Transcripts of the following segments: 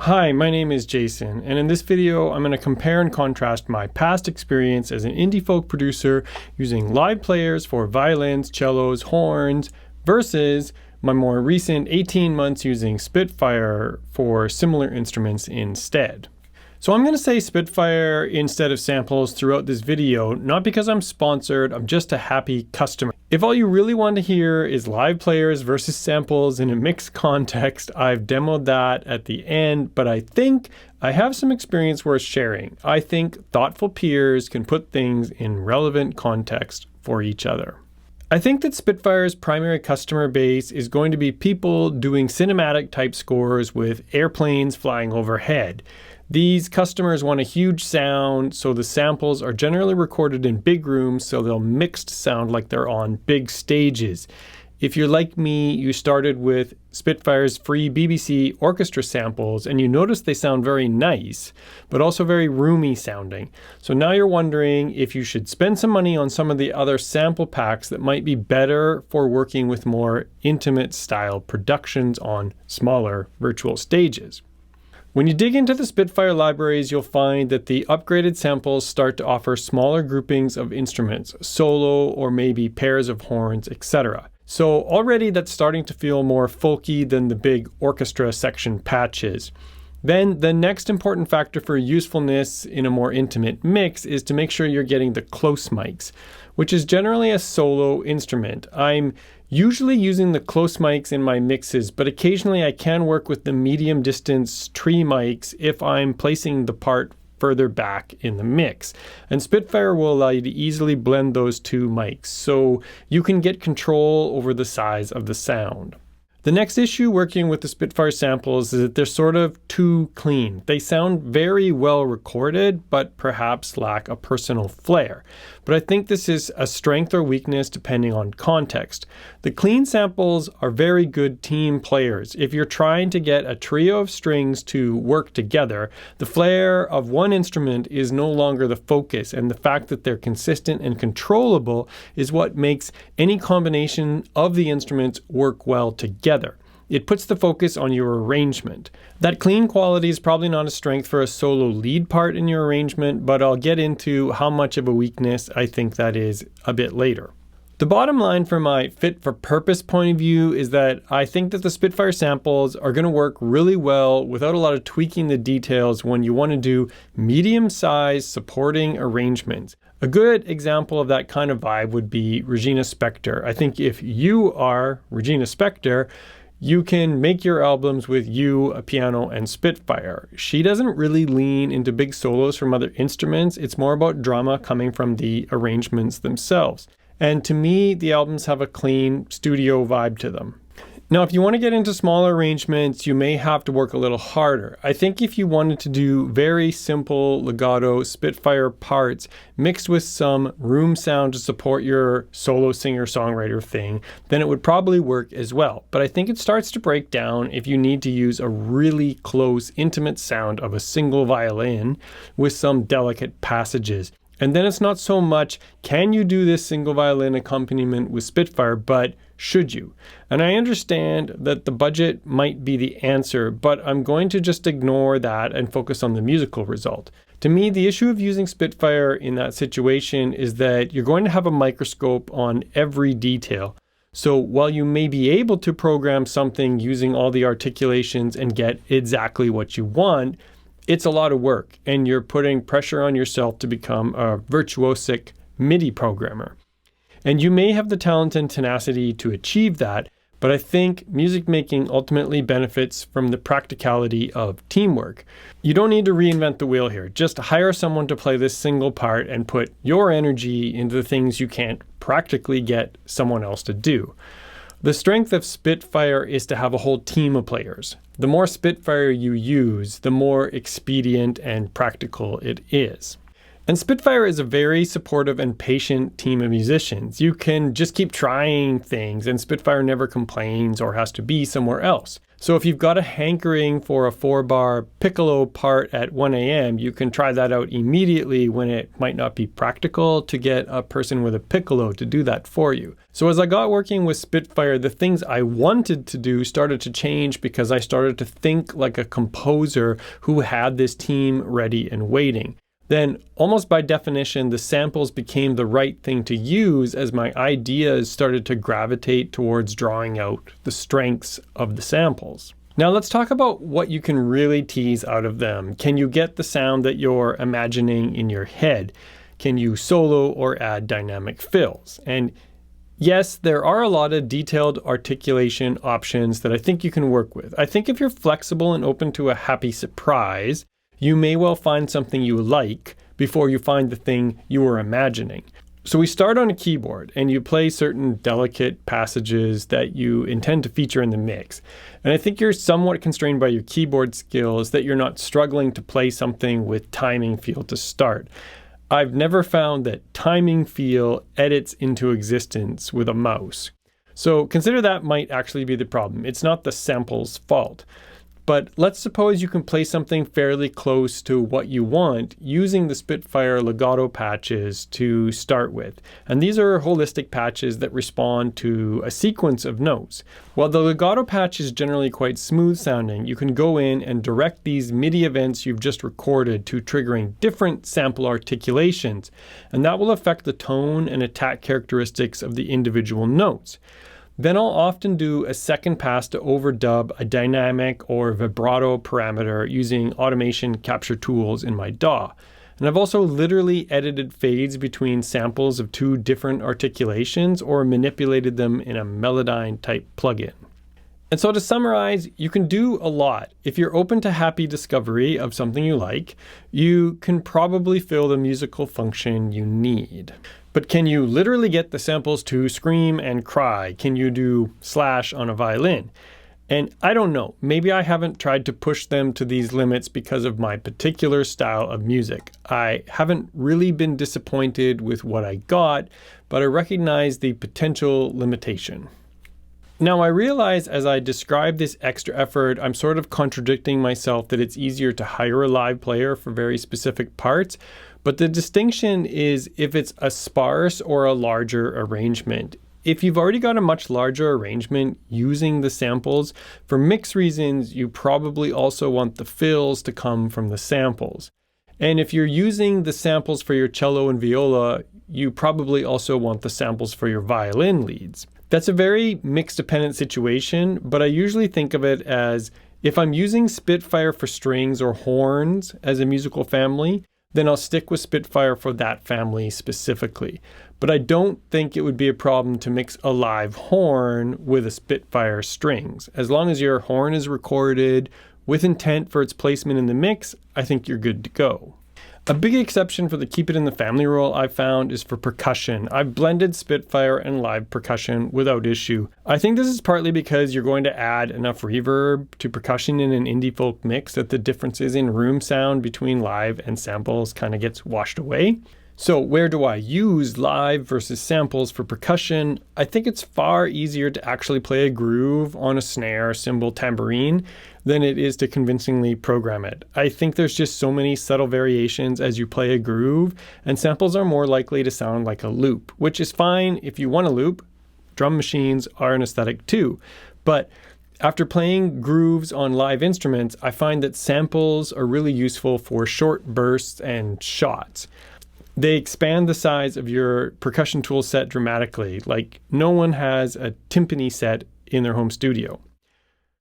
Hi, my name is Jason, and in this video I'm going to compare and contrast my past experience as an indie folk producer using live players for violins, cellos, horns, versus my more recent 18 months using Spitfire for similar instruments instead. So I'm going to say Spitfire instead of samples throughout this video, not because I'm sponsored, I'm just a happy customer. If all you really want to hear is live players versus samples in a mixed context, I've demoed that at the end, but I think I have some experience worth sharing. I think thoughtful peers can put things in relevant context for each other. I think that Spitfire's primary customer base is going to be people doing cinematic type scores with airplanes flying overhead. These customers want a huge sound, so the samples are generally recorded in big rooms so they'll mixed sound like they're on big stages. If you're like me, you started with Spitfire's free BBC orchestra samples and you notice they sound very nice, but also very roomy sounding. So now you're wondering if you should spend some money on some of the other sample packs that might be better for working with more intimate style productions on smaller virtual stages. When you dig into the Spitfire libraries, you'll find that the upgraded samples start to offer smaller groupings of instruments, solo or maybe pairs of horns, etc. So already that's starting to feel more folky than the big orchestra section patches. Then the next important factor for usefulness in a more intimate mix is to make sure you're getting the close mics, which is generally a solo instrument. I'm usually using the close mics in my mixes, but occasionally I can work with the medium distance tree mics if I'm placing the part further back in the mix. And Spitfire will allow you to easily blend those two mics, so you can get control over the size of the sound. The next issue working with the Spitfire samples is that they're sort of too clean. They sound very well recorded, but perhaps lack a personal flair. But I think this is a strength or weakness depending on context. The clean samples are very good team players. If you're trying to get a trio of strings to work together, the flair of one instrument is no longer the focus, and the fact that they're consistent and controllable is what makes any combination of the instruments work well together. It puts the focus on your arrangement. That clean quality is probably not a strength for a solo lead part in your arrangement, but I'll get into how much of a weakness I think that is a bit later. The bottom line from my fit for purpose point of view is that I think that the Spitfire samples are going to work really well without a lot of tweaking the details when you want to do medium-sized supporting arrangements. A good example of that kind of vibe would be Regina Spektor. I think if you are Regina Spektor, you can make your albums with a piano, and Spitfire. She doesn't really lean into big solos from other instruments. It's more about drama coming from the arrangements themselves. And to me, the albums have a clean studio vibe to them. Now, if you want to get into smaller arrangements, you may have to work a little harder. I think if you wanted to do very simple legato Spitfire parts mixed with some room sound to support your solo singer-songwriter thing, then it would probably work as well. But I think it starts to break down if you need to use a really close, intimate sound of a single violin with some delicate passages. And then it's not so much, can you do this single violin accompaniment with Spitfire, but should you? And I understand that the budget might be the answer, but I'm going to just ignore that and focus on the musical result. To me, the issue of using Spitfire in that situation is that you're going to have a microscope on every detail. So while you may be able to program something using all the articulations and get exactly what you want, it's a lot of work, and you're putting pressure on yourself to become a virtuosic MIDI programmer. And you may have the talent and tenacity to achieve that, but I think music making ultimately benefits from the practicality of teamwork. You don't need to reinvent the wheel here. Just hire someone to play this single part and put your energy into the things you can't practically get someone else to do. The strength of Spitfire is to have a whole team of players. The more Spitfire you use, the more expedient and practical it is. And Spitfire is a very supportive and patient team of musicians. You can just keep trying things and Spitfire never complains or has to be somewhere else. So if you've got a hankering for a 4-bar piccolo part at 1 a.m., you can try that out immediately when it might not be practical to get a person with a piccolo to do that for you. So as I got working with Spitfire, the things I wanted to do started to change because I started to think like a composer who had this team ready and waiting. Then, almost by definition, the samples became the right thing to use as my ideas started to gravitate towards drawing out the strengths of the samples. Now let's talk about what you can really tease out of them. Can you get the sound that you're imagining in your head? Can you solo or add dynamic fills? And yes, there are a lot of detailed articulation options that I think you can work with. I think if you're flexible and open to a happy surprise, you may well find something you like before you find the thing you were imagining. So we start on a keyboard and you play certain delicate passages that you intend to feature in the mix. And I think you're somewhat constrained by your keyboard skills that you're not struggling to play something with timing feel to start. I've never found that timing feel edits into existence with a mouse. So consider that might actually be the problem. It's not the sample's fault. But let's suppose you can play something fairly close to what you want using the Spitfire legato patches to start with. And these are holistic patches that respond to a sequence of notes. While the legato patch is generally quite smooth sounding, you can go in and direct these MIDI events you've just recorded to triggering different sample articulations. And that will affect the tone and attack characteristics of the individual notes. Then I'll often do a second pass to overdub a dynamic or vibrato parameter using automation capture tools in my DAW. And I've also literally edited fades between samples of two different articulations or manipulated them in a Melodyne type plugin. And so to summarize, you can do a lot. If you're open to happy discovery of something you like, you can probably fill the musical function you need. But can you literally get the samples to scream and cry? Can you do slash on a violin? And I don't know, maybe I haven't tried to push them to these limits because of my particular style of music. I haven't really been disappointed with what I got, but I recognize the potential limitation. Now I realize as I describe this extra effort, I'm sort of contradicting myself that it's easier to hire a live player for very specific parts, but the distinction is if it's a sparse or a larger arrangement. If you've already got a much larger arrangement using the samples, for mix reasons, you probably also want the fills to come from the samples. And if you're using the samples for your cello and viola, you probably also want the samples for your violin leads. That's a very mix-dependent situation, but I usually think of it as if I'm using Spitfire for strings or horns as a musical family, then I'll stick with Spitfire for that family specifically. But I don't think it would be a problem to mix a live horn with a Spitfire strings. As long as your horn is recorded with intent for its placement in the mix, I think you're good to go. A big exception for the keep it in the family rule I've found is for percussion. I've blended Spitfire and live percussion without issue. I think this is partly because you're going to add enough reverb to percussion in an indie folk mix that the differences in room sound between live and samples kind of gets washed away. So where do I use live versus samples for percussion? I think it's far easier to actually play a groove on a snare, cymbal, tambourine than it is to convincingly program it. I think there's just so many subtle variations as you play a groove, and samples are more likely to sound like a loop, which is fine if you want a loop. Drum machines are an aesthetic too. But after playing grooves on live instruments, I find that samples are really useful for short bursts and shots. They expand the size of your percussion tool set dramatically, like no one has a timpani set in their home studio.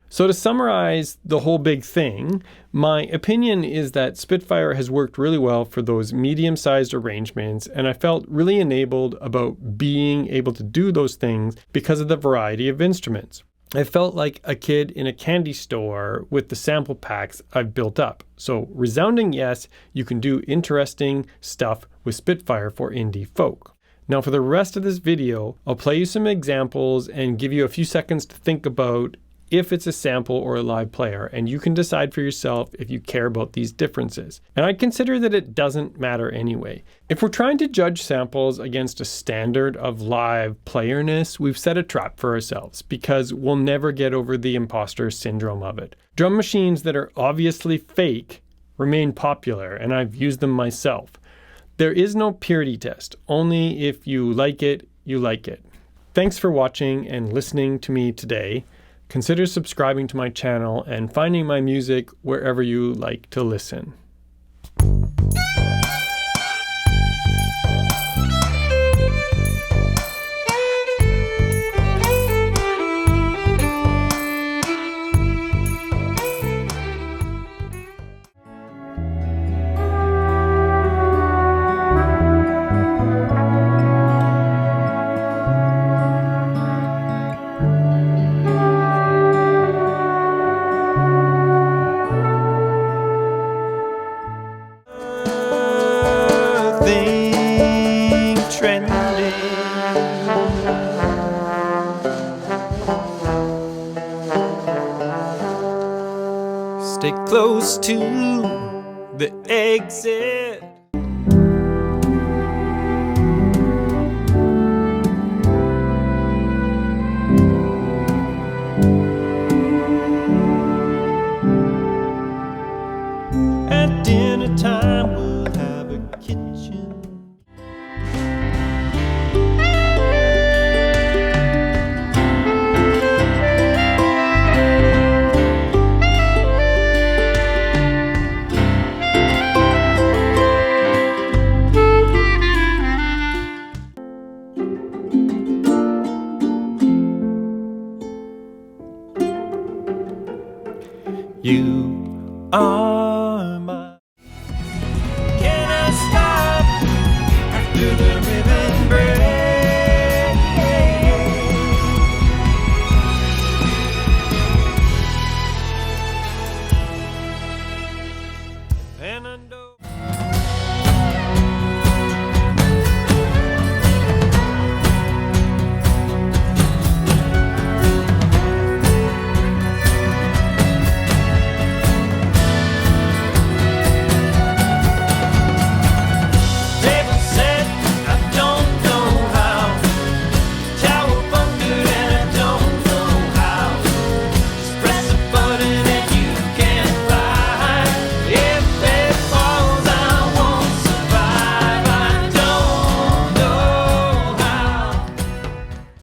So to summarize the whole big thing, my opinion is that Spitfire has worked really well for those medium-sized arrangements, and I felt really enabled about being able to do those things because of the variety of instruments. I felt like a kid in a candy store with the sample packs I've built up. So resounding yes, you can do interesting stuff with Spitfire for indie folk. Now for the rest of this video, I'll play you some examples and give you a few seconds to think about if it's a sample or a live player, and you can decide for yourself if you care about these differences. And I'd consider that it doesn't matter anyway. If we're trying to judge samples against a standard of live playerness, we've set a trap for ourselves because we'll never get over the imposter syndrome of it. Drum machines that are obviously fake remain popular, and I've used them myself. There is no purity test, only if you like it, you like it. Thanks for watching and listening to me today. Consider subscribing to my channel and finding my music wherever you like to listen. Stay close to the exit. At dinner time we'll have a kitchen. You are